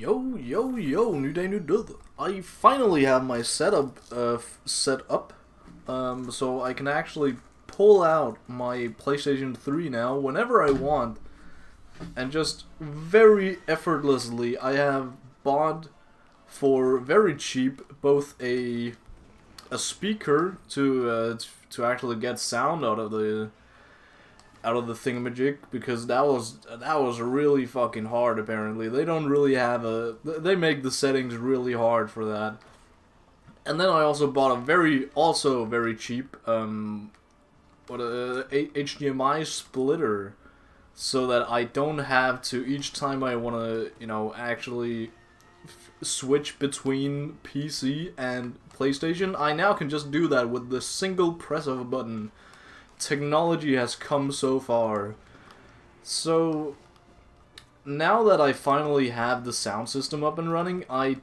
Yo, new day, new day. I finally have my setup set up, so I can actually pull out my PlayStation 3 now whenever I want, and just very effortlessly I have bought for very cheap both a speaker to actually get sound out of the thingamajig, because that was really fucking hard. Apparently they don't really have they make the settings really hard for that. And then I also bought a very cheap HDMI splitter, so that I don't have to, each time I want to actually switch between PC and PlayStation, I now can just do that with the single press of a button. Technology has come so far. So now that I finally have the sound system up and running, I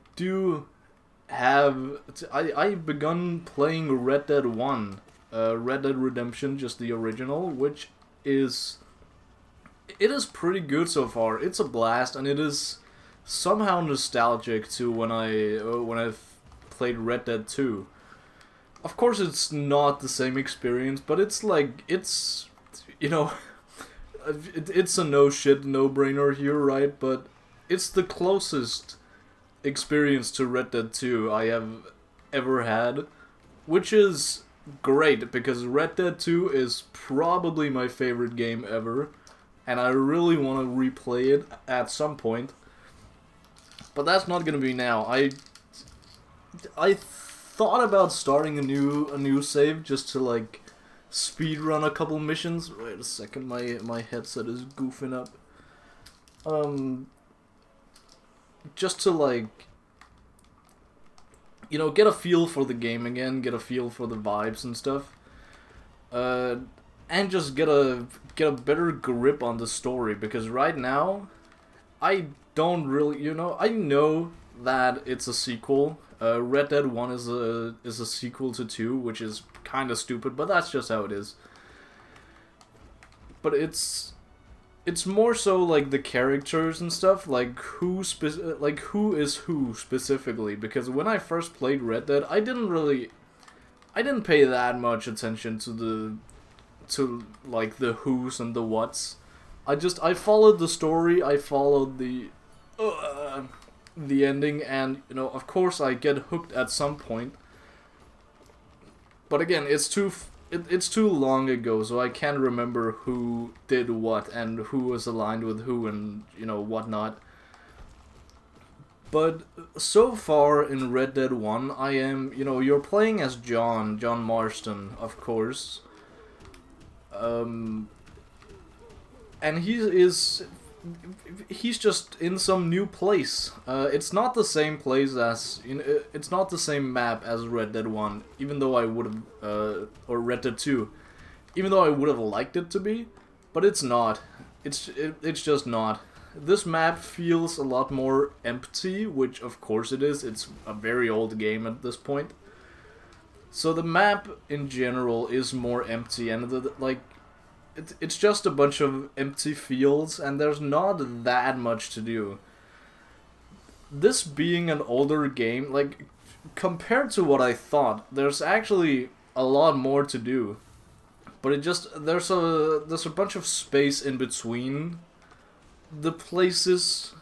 begun playing Red Dead 1, Red Dead Redemption, just the original, which is pretty good so far. It's a blast, and it is somehow nostalgic to when I played Red Dead 2. Of course, it's not the same experience, but it's it's a no-brainer here, right? But it's the closest experience to Red Dead 2 I have ever had, which is great, because Red Dead 2 is probably my favorite game ever, and I really want to replay it at some point. But that's not gonna be now. I thought about starting a new save just to speed run a couple missions. Wait a second, my headset is goofing up. Just to get a feel for the game again, get a feel for the vibes and stuff. And just get a better grip on the story, because right now I don't really, I know that it's a sequel. Red Dead 1 is a sequel to 2, which is kind of stupid, but that's just how it is. But it's more so the characters and stuff, who is who specifically, because when I first played Red Dead, I didn't pay that much attention to the who's and the whats. I followed the story, I followed the ending, and of course I get hooked at some point. But again, it's too long ago, so I can't remember who did what and who was aligned with who and whatnot. But so far in Red Dead 1, I am, you're playing as John Marston, of course. And he's just in some new place. It's not the same place as, it's not the same map as Red Dead 1, even though I would have, or Red Dead 2, even though I would have liked it to be, but it's not. It's just not. This map feels a lot more empty, which of course it is. It's a very old game at this point. So the map in general is more empty, and it's just a bunch of empty fields, and there's not that much to do. This being an older game, compared to what I thought, there's actually a lot more to do. But there's a bunch of space in between the places,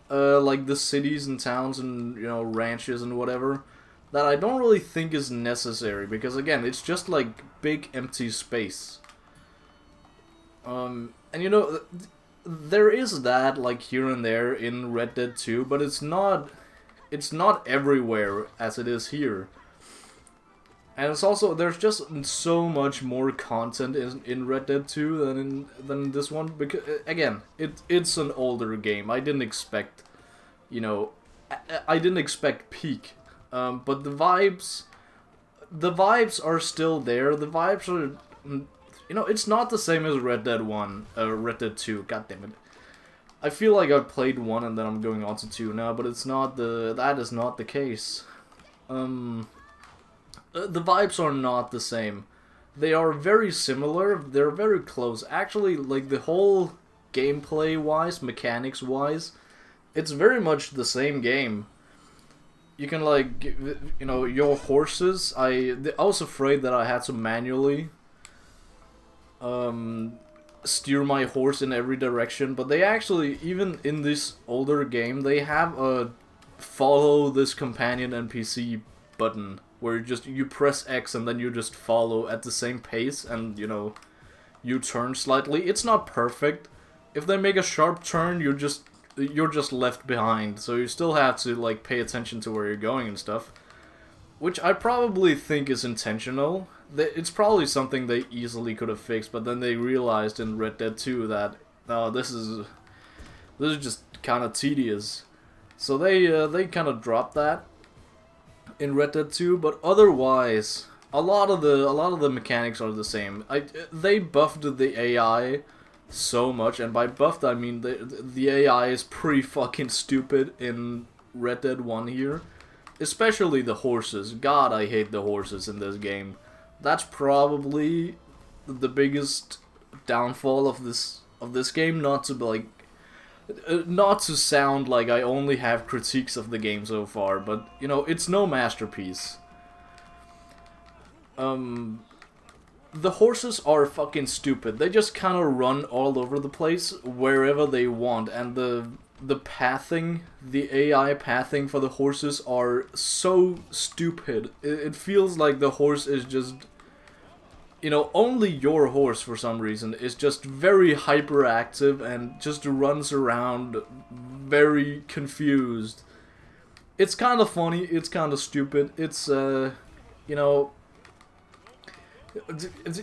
the cities and towns and ranches and whatever, that I don't really think is necessary, because again, it's just big empty space. And there is that here and there in Red Dead 2, but it's not everywhere as it is here. And it's also, there's just so much more content in Red Dead 2 than in this one, because again, it's an older game. I didn't expect, I didn't expect peak, but the vibes are still there. The vibes are, it's not the same as Red Dead 1, Red Dead 2, goddammit. I feel like I've played 1 and then I'm going on to 2 now, but that is not the case. The vibes are not the same. They are very similar, they're very close. Actually, the whole gameplay-wise, mechanics-wise, it's very much the same game. You can like, you know, your horses. I was afraid that I had to manually steer my horse in every direction, but they actually, even in this older game, they have a follow this companion NPC button where you press X and then you just follow at the same pace, and you know, you turn slightly. It's not perfect. If they make a sharp turn, you're just left behind, so you still have to like pay attention to where you're going and stuff, which I probably think is intentional. It's probably something they easily could have fixed, but then they realized in Red Dead 2 that this is just kind of tedious, so they kind of dropped that in Red Dead 2. But otherwise, a lot of the mechanics are the same. They buffed the AI so much, and by buffed I mean the AI is pretty fucking stupid in Red Dead 1 here. Especially the horses. God, I hate the horses in this game. That's probably the biggest downfall of this game. Not to sound like I only have critiques of the game so far, but you know, it's no masterpiece. The horses are fucking stupid. They just kind of run all over the place wherever they want, and the pathing, the AI pathing for the horses are so stupid. It feels like the horse is just, you know, only your horse for some reason is just very hyperactive and just runs around very confused. It's kind of funny, it's kind of stupid, it's, you know,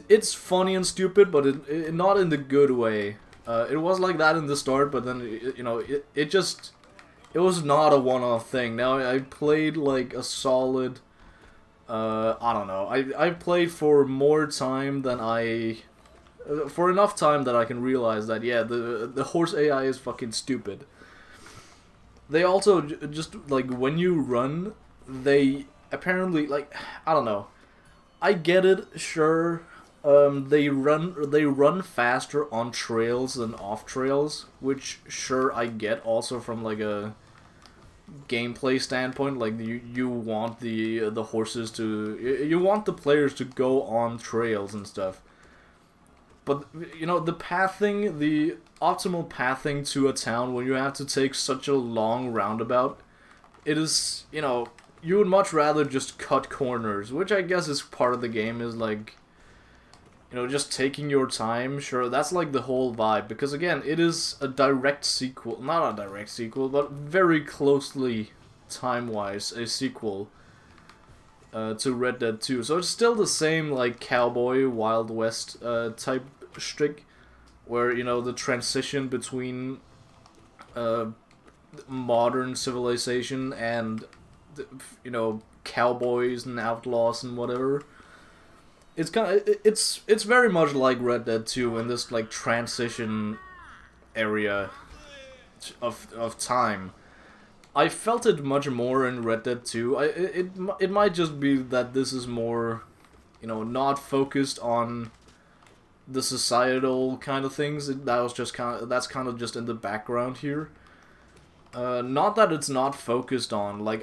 it's funny and stupid, but not in the good way. It was like that in the start, but then, you know, it was not a one-off thing. Now, I played like a solid, I don't know, I played for more time than for enough time that I can realize that, yeah, the horse AI is fucking stupid. They also, just, like, when you run, they apparently, like, I don't know, I get it, sure. They run faster on trails than off trails, which sure I get also from like a gameplay standpoint. Like you want the horses to, you want the players to go on trails and stuff. But you know, the pathing, the optimal pathing to a town when you have to take such a long roundabout, it is, you know, you would much rather just cut corners, which I guess is part of the game, is like, you know, just taking your time. Sure, that's like the whole vibe, because again, it is a direct sequel, not a direct sequel, but very closely time-wise a sequel to Red Dead 2. So it's still the same like cowboy Wild West type shtick, where, you know, the transition between modern civilization and, you know, cowboys and outlaws and whatever. It's kind of, it's very much like Red Dead 2 in this like transition area of time. I felt it much more in Red Dead 2. It might just be that this is more, you know, not focused on the societal kind of things. That's kind of just in the background here. Not that it's not focused on. Like,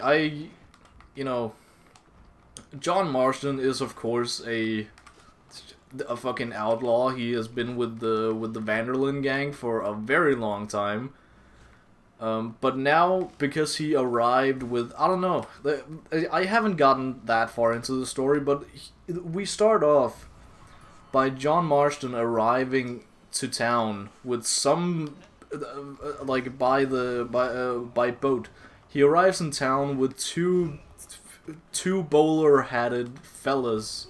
you know, John Marston is of course a fucking outlaw. He has been with the Vanderlyn gang for a very long time. But now, because he arrived with, I don't know, I haven't gotten that far into the story, but we start off by John Marston arriving to town with some, like, by boat. He arrives in town with two bowler-hatted fellas,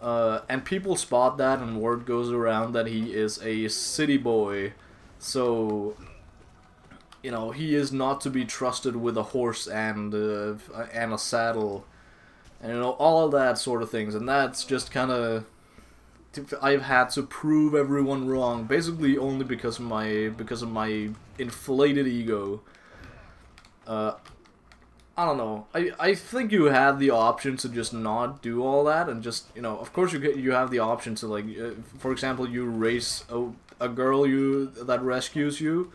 and people spot that, and word goes around that he is a city boy, so, you know, he is not to be trusted with a horse and a saddle, and, you know, all of that sort of things. And that's just kind of, I've had to prove everyone wrong, basically only because of my inflated ego. I don't know. I think you have the option to just not do all that, and just, you know, of course you have the option to, like, for example, you race a girl that rescues you.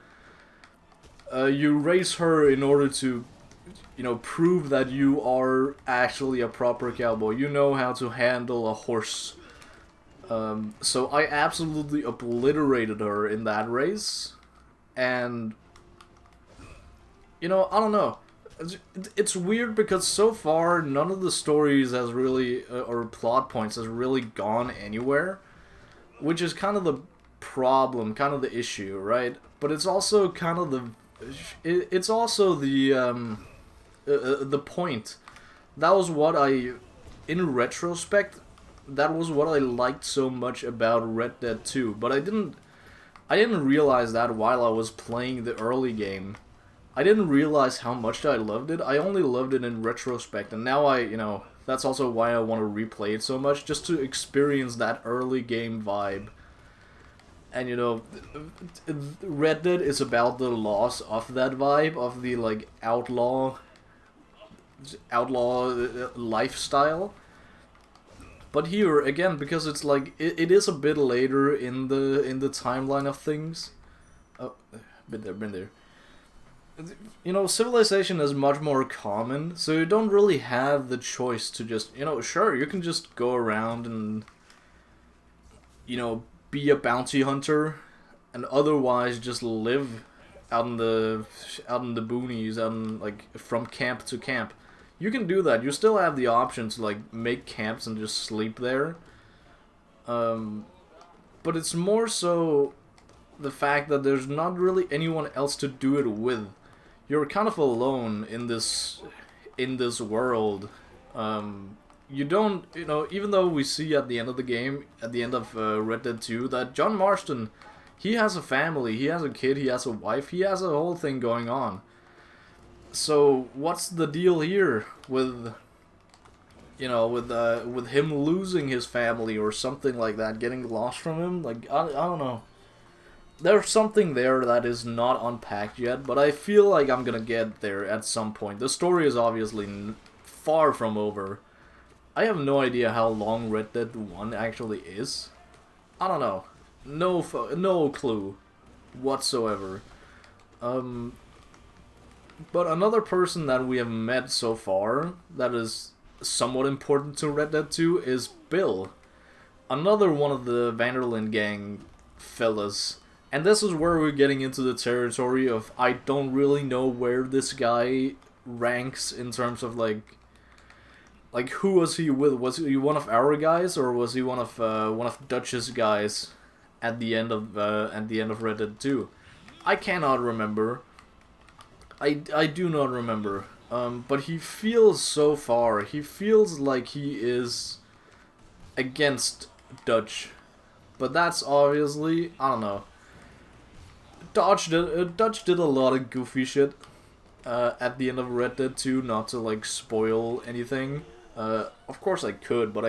you raise her in order to, you know, prove that you are actually a proper cowboy. You know how to handle a horse. So I absolutely obliterated her in that race, and you know, I don't know. It's weird because so far none of the stories has really, or plot points has really gone anywhere, which is kind of the problem, kind of the issue, right? But it's also kind of it's also the point. That was what in retrospect, that was what I liked so much about Red Dead 2. But I didn't realize that while I was playing the early game. I didn't realize how much I loved it. I only loved it in retrospect, and now you know, that's also why I want to replay it so much, just to experience that early game vibe. And you know, Red Dead is about the loss of that vibe, of the like outlaw lifestyle. But here again, because it's like it is a bit later in the timeline of things. Oh, been there. You know, civilization is much more common, so you don't really have the choice to just, you know, sure, you can just go around and, you know, be a bounty hunter, and otherwise just live out in the boonies, like from camp to camp. You can do that. You still have the option to like make camps and just sleep there. But it's more so the fact that there's not really anyone else to do it with. You're kind of alone in this world. You don't, you know, even though we see at the end of the game, at the end of Red Dead 2, that John Marston, he has a family, he has a kid, he has a wife, he has a whole thing going on. So what's the deal here with, you know, with him losing his family or something like that, getting lost from him? Like, I don't know. There's something there that is not unpacked yet, but I feel like I'm gonna get there at some point. The story is obviously far from over. I have no idea how long Red Dead 1 actually is. I don't know. No clue whatsoever. But another person that we have met so far that is somewhat important to Red Dead 2 is Bill. Another one of the Vanderlyn gang fellas. And this is where we're getting into the territory of I don't really know where this guy ranks in terms of like who was he with? Was he one of our guys, or was he one of Dutch's guys at the end of Red Dead 2? I cannot remember. I do not remember. But he feels so far. He feels like he is against Dutch, but that's obviously, I don't know. Dutch did a lot of goofy shit at the end of Red Dead 2, not to like spoil anything. Of course I could, but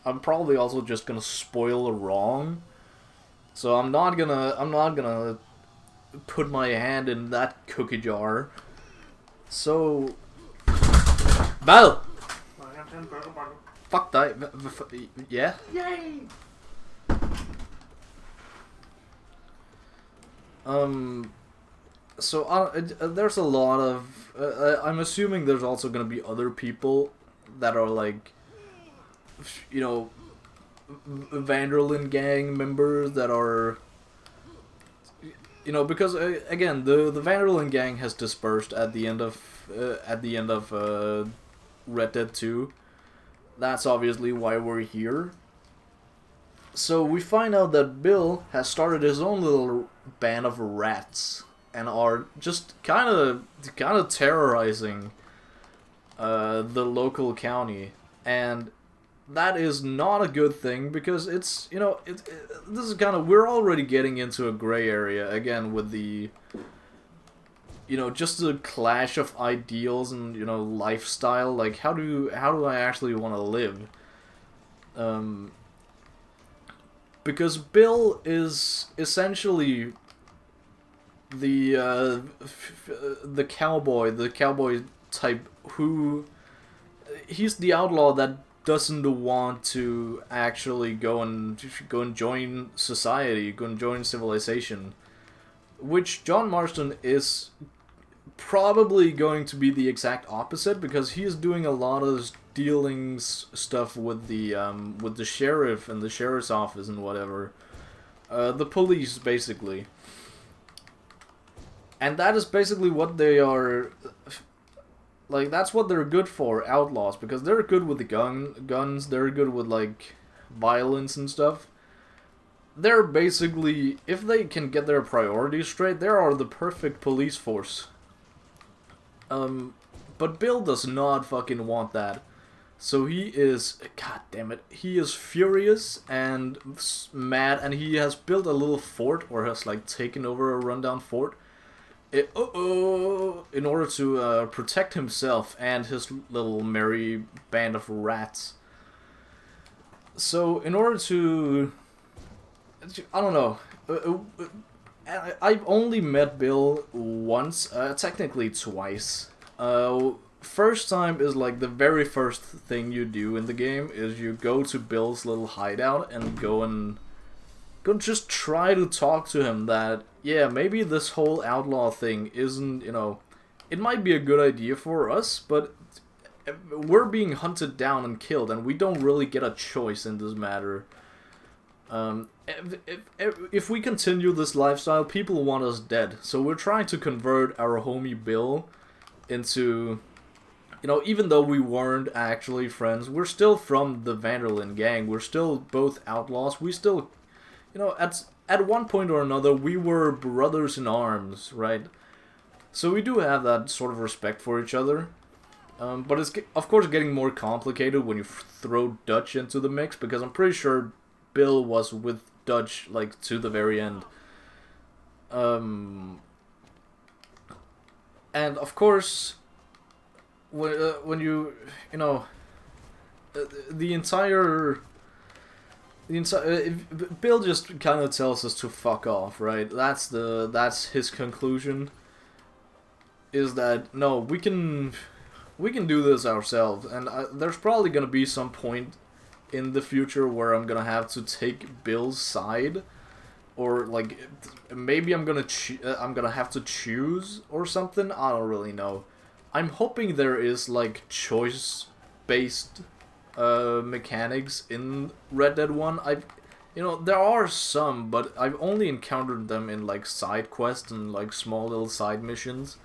I'm probably also just gonna spoil wrong. So I'm not gonna put my hand in that cookie jar. So, Val. Fuck that. Yeah. Yay! So there's a lot of. I'm assuming there's also gonna be other people that are like, you know, Vanderlyn gang members that are, you know, because again the Vanderlyn gang has dispersed at the end of Red Dead 2. That's obviously why we're here. So we find out that Bill has started his own little band of rats and are just kind of terrorizing the local county, and that is not a good thing because it's, you know, this is kind of, we're already getting into a gray area again with the, you know, just the clash of ideals and, you know, lifestyle. Like how do I actually want to live? Because Bill is essentially the cowboy type who, he's the outlaw that doesn't want to actually go and join society, go and join civilization. which John Marston is probably going to be the exact opposite, because he is doing a lot of dealings stuff with the sheriff and the sheriff's office and whatever, the police basically, and that is basically what they are. Like, that's what they're good for, outlaws, because they're good with the guns, they're good with, like, violence and stuff. They're basically, if they can get their priorities straight, they are the perfect police force. But Bill does not fucking want that. So he is, god damn it, he is furious and mad, and he has built a little fort, or has, like, taken over a rundown fort. In order to protect himself and his little merry band of rats. So, in order to... I don't know. I've only met Bill once, technically twice. First time is like the very first thing you do in the game, is you go to Bill's little hideout and go and just try to talk to him that, yeah, maybe this whole outlaw thing isn't, you know, it might be a good idea for us, but we're being hunted down and killed, and we don't really get a choice in this matter. If we continue this lifestyle, people want us dead, so we're trying to convert our homie Bill into, you know, even though we weren't actually friends, we're still from the Vanderlyn gang, we're still both outlaws, we still... You know, at one point or another, we were brothers in arms, right? So we do have that sort of respect for each other. But it's, of course, getting more complicated when you throw Dutch into the mix, because I'm pretty sure Bill was with Dutch, like, to the very end. And, of course, when you know, the entire... Bill just kind of tells us to fuck off, right? That's his conclusion. Is that, no, we can do this ourselves, and there's probably gonna be some point in the future where I'm gonna have to take Bill's side, or like maybe I'm gonna have to choose or something. I don't really know. I'm hoping there is like choice-based mechanics in Red Dead 1. You know, there are some, but I've only encountered them in like side quests and like small little side missions.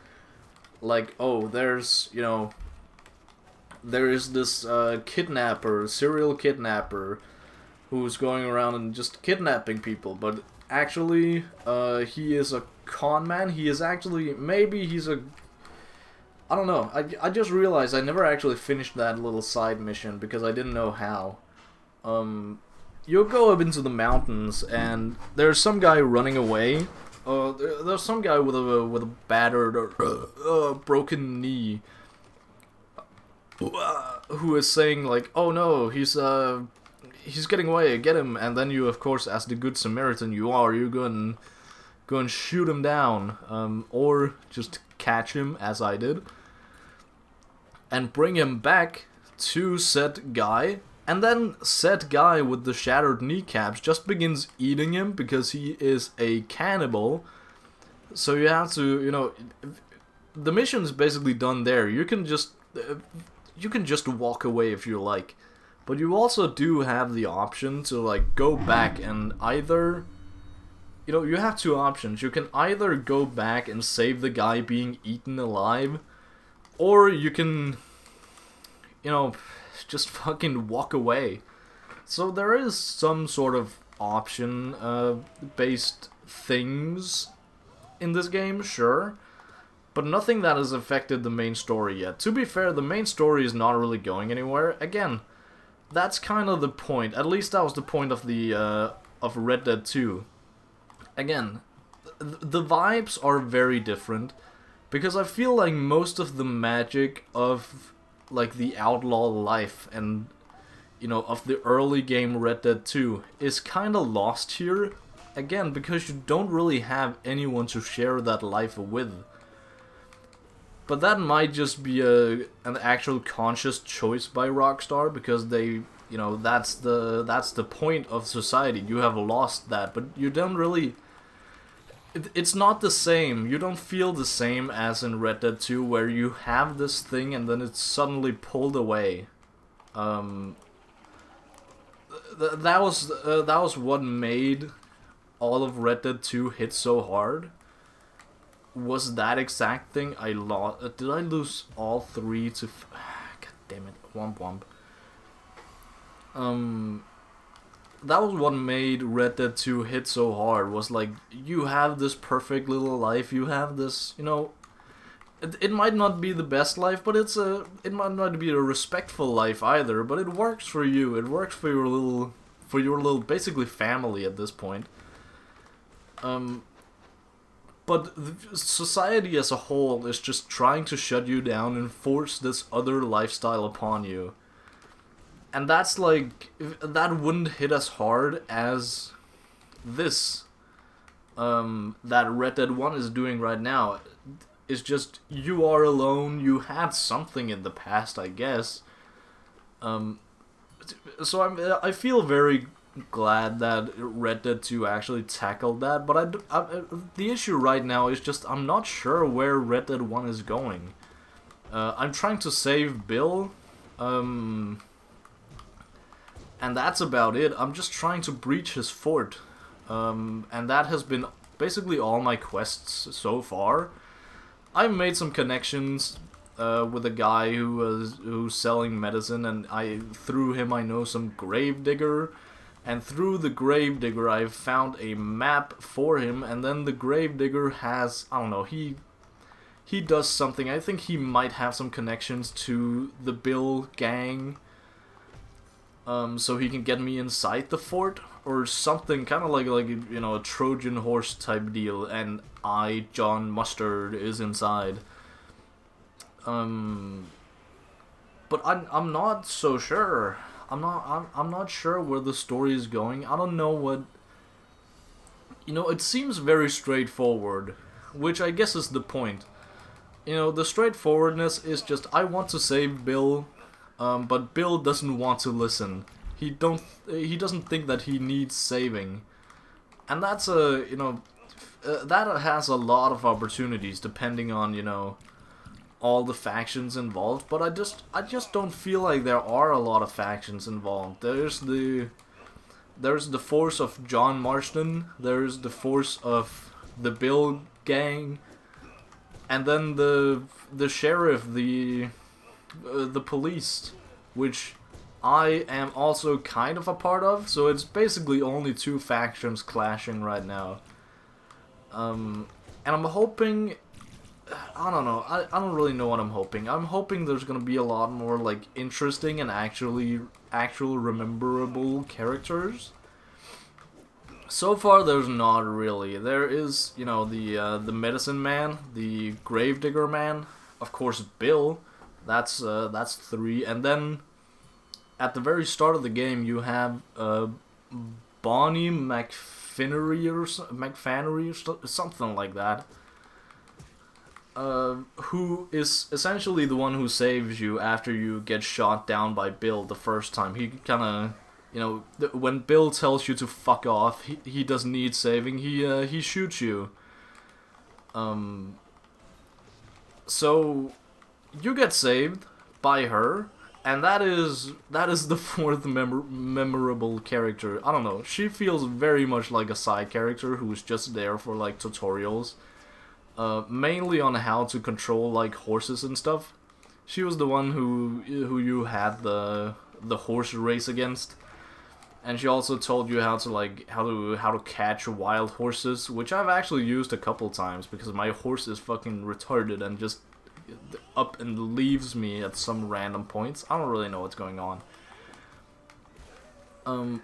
Like, oh, there's, you know, there is this serial kidnapper, who's going around and just kidnapping people, but actually, he is a con man. He is actually, maybe he's a... I don't know, I just realized I never actually finished that little side mission because I didn't know how. You'll go up into the mountains and there's some guy running away. There's some guy with a battered or broken knee who is saying like, oh no, he's getting away, get him. And then you, of course, as the good Samaritan you are, you go and shoot him down, or just catch him, as I did, and bring him back to said guy, and then said guy with the shattered kneecaps just begins eating him because he is a cannibal. So you have to, you know, the mission is basically done there. You can just walk away if you like, but you also do have the option to like go back and either, you know, you have two options. You can either go back and save the guy being eaten alive, or you can, you know, just fucking walk away. So there is some sort of option based things in this game, sure, but nothing that has affected the main story yet. To be fair, the main story is not really going anywhere. Again, that's kind of the point. At least that was the point of the of Red Dead 2. Again, the vibes are very different, because I feel like most of the magic of like the outlaw life and, you know, of the early game Red Dead 2 is kind of lost here. Again, because you don't really have anyone to share that life with. But that might just be an actual conscious choice by Rockstar, because they, you know, that's the point of society. You have lost that, but you don't really... it's not the same. You don't feel the same as in Red Dead 2, where you have this thing and then it's suddenly pulled away. That was what made all of Red Dead 2 hit so hard. Was that exact thing I lost? Did I lose all three to? God damn it! Womp womp. That was what made Red Dead 2 hit so hard. Was like, you have this perfect little life. You have this, you know. It might not be the best life, but it might not be a respectful life either. But it works for you. It works for your little basically family at this point. But society as a whole is just trying to shut you down and force this other lifestyle upon you. And that's like, that wouldn't hit as hard as this, that Red Dead 1 is doing right now. It's just, you are alone, you had something in the past, I guess. So I feel very glad that Red Dead 2 actually tackled that, but the issue right now is just, I'm not sure where Red Dead 1 is going. I'm trying to save Bill, and that's about it. I'm just trying to breach his fort, and that has been basically all my quests so far. I've made some connections with a guy who's selling medicine, and through him I know some gravedigger, and through the gravedigger I've found a map for him, and then the gravedigger has, I don't know, he does something. I think he might have some connections to the Bill gang, so he can get me inside the fort, or something, kind of like you know, a Trojan horse type deal, and John Mustard, is inside. But I'm not so sure. I'm not sure where the story is going. I don't know what. You know, it seems very straightforward, which I guess is the point. You know, the straightforwardness is just, I want to save Bill, but Bill doesn't want to listen. He doesn't think that he needs saving, and that's that has a lot of opportunities depending on, you know, all the factions involved. But I just don't feel like there are a lot of factions involved. There's the force of John Marston. There's the force of the Bill gang, and then the sheriff, the police, which I am also kind of a part of, so it's basically only two factions clashing right now. And I'm hoping, I don't know, I don't really know what I'm hoping. I'm hoping there's gonna be a lot more, like, interesting and actual rememberable characters. So far, there's not really. There is, you know, the medicine man, the gravedigger man, of course Bill, that's 3, and then at the very start of the game, you have Bonnie McFanery or something like that, who is essentially the one who saves you after you get shot down by Bill the first time. He kind of, you know, when Bill tells you to fuck off, he doesn't need saving. He shoots you. So you get saved by her. And that is the fourth memorable character. I don't know. She feels very much like a side character who's just there for, like, tutorials, mainly on how to control, like, horses and stuff. She was the one who you had the horse race against, and she also told you how to catch wild horses, which I've actually used a couple times because my horse is fucking retarded and just up and leaves me at some random points. I don't really know what's going on.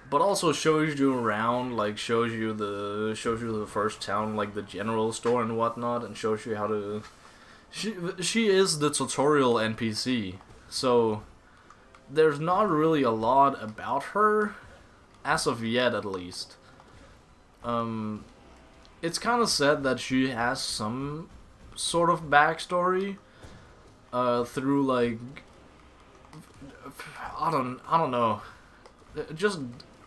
But also shows you around, like shows you the first town, like the general store and whatnot, and shows you how to. She is the tutorial NPC, so there's not really a lot about her, as of yet at least. It's kind of said that she has some sort of backstory. Through, like, I don't know, just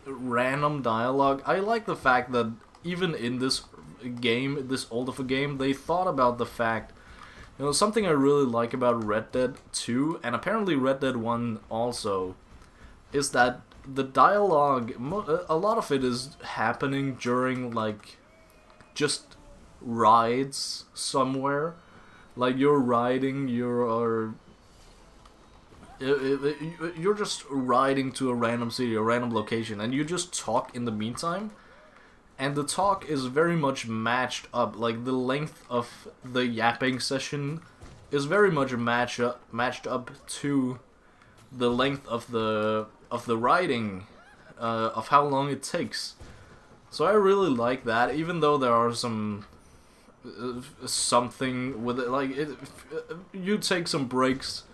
random dialogue. I like the fact that even in this game, this old of a game, they thought about the fact, something I really like about Red Dead 2, and apparently Red Dead 1 also, is that the dialogue, a lot of it is happening during, like, just rides somewhere. Like, you're riding, you're just riding to a random city, a random location, and you just talk in the meantime. And the talk is very much matched up, like the length of the yapping session is very much matched up to the length of the writing, of how long it takes. So I really like that, even though there are some something with it, like you take some breaks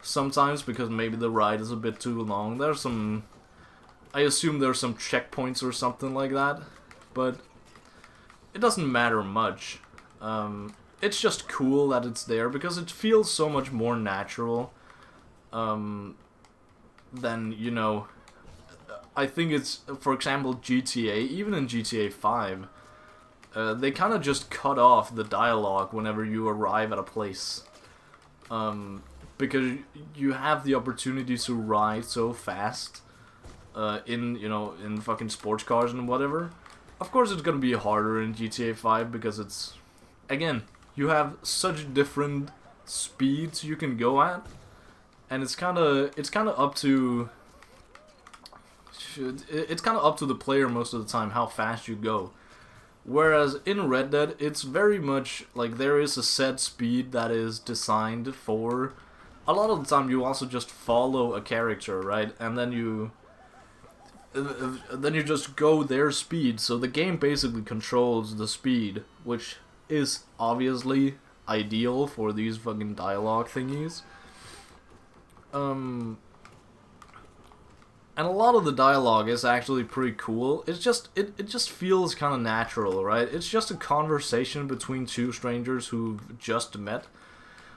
sometimes because maybe the ride is a bit too long. I assume there's some checkpoints or something like that, but it doesn't matter much. It's just cool that it's there because it feels so much more natural than, I think it's, for example, GTA, even in GTA 5, they kind of just cut off the dialogue whenever you arrive at a place. Because you have the opportunity to ride so fast in fucking sports cars and whatever. Of course it's gonna be harder in GTA 5 because it's, again, you have such different speeds you can go at, and it's kind of up to the player most of the time how fast you go. Whereas in Red Dead, it's very much like there is a set speed that is designed for. A lot of the time you also just follow a character, right? And then you just go their speed, so the game basically controls the speed, which is obviously ideal for these fucking dialogue thingies. And a lot of the dialogue is actually pretty cool. It's just, it just feels kind of natural, right? It's just a conversation between two strangers who've just met,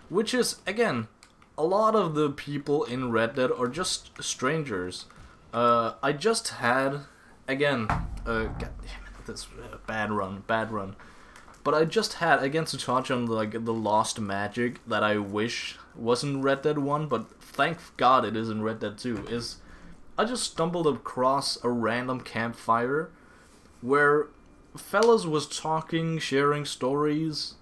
which is, again, a lot of the people in Red Dead are just strangers. I just had, again, god damn it, this bad run. But I just had, again, to touch on like the lost magic that I wish was in Red Dead 1, but thank God it is in Red Dead 2, is I just stumbled across a random campfire where fellas was talking, sharing stories,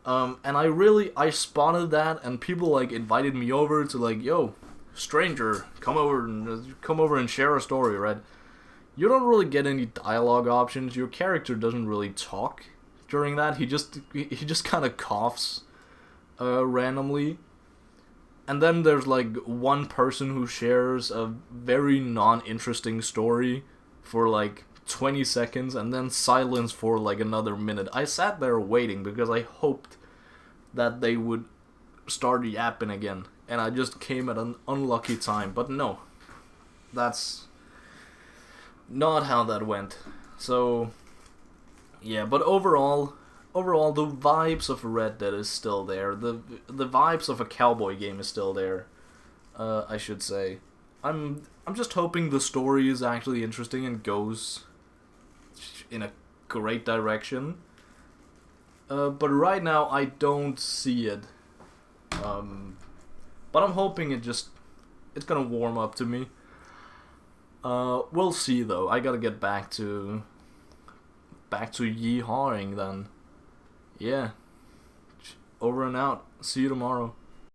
and I spotted that, and people like invited me over to like, yo, stranger, come over and share a story, right? You don't really get any dialogue options. Your character doesn't really talk during that. He just kind of coughs randomly. And then there's like one person who shares a very non-interesting story for like 20 seconds and then silence for like another minute. I sat there waiting because I hoped that they would start yapping again. And I just came at an unlucky time. But no, that's not how that went. So, yeah, but overall, the vibes of Red Dead is still there. The vibes of a cowboy game is still there. I should say. I'm just hoping the story is actually interesting and goes in a great direction. But right now I don't see it. But I'm hoping it's gonna warm up to me. We'll see though. I gotta get back to yeehawing then. Yeah. Over and out. See you tomorrow.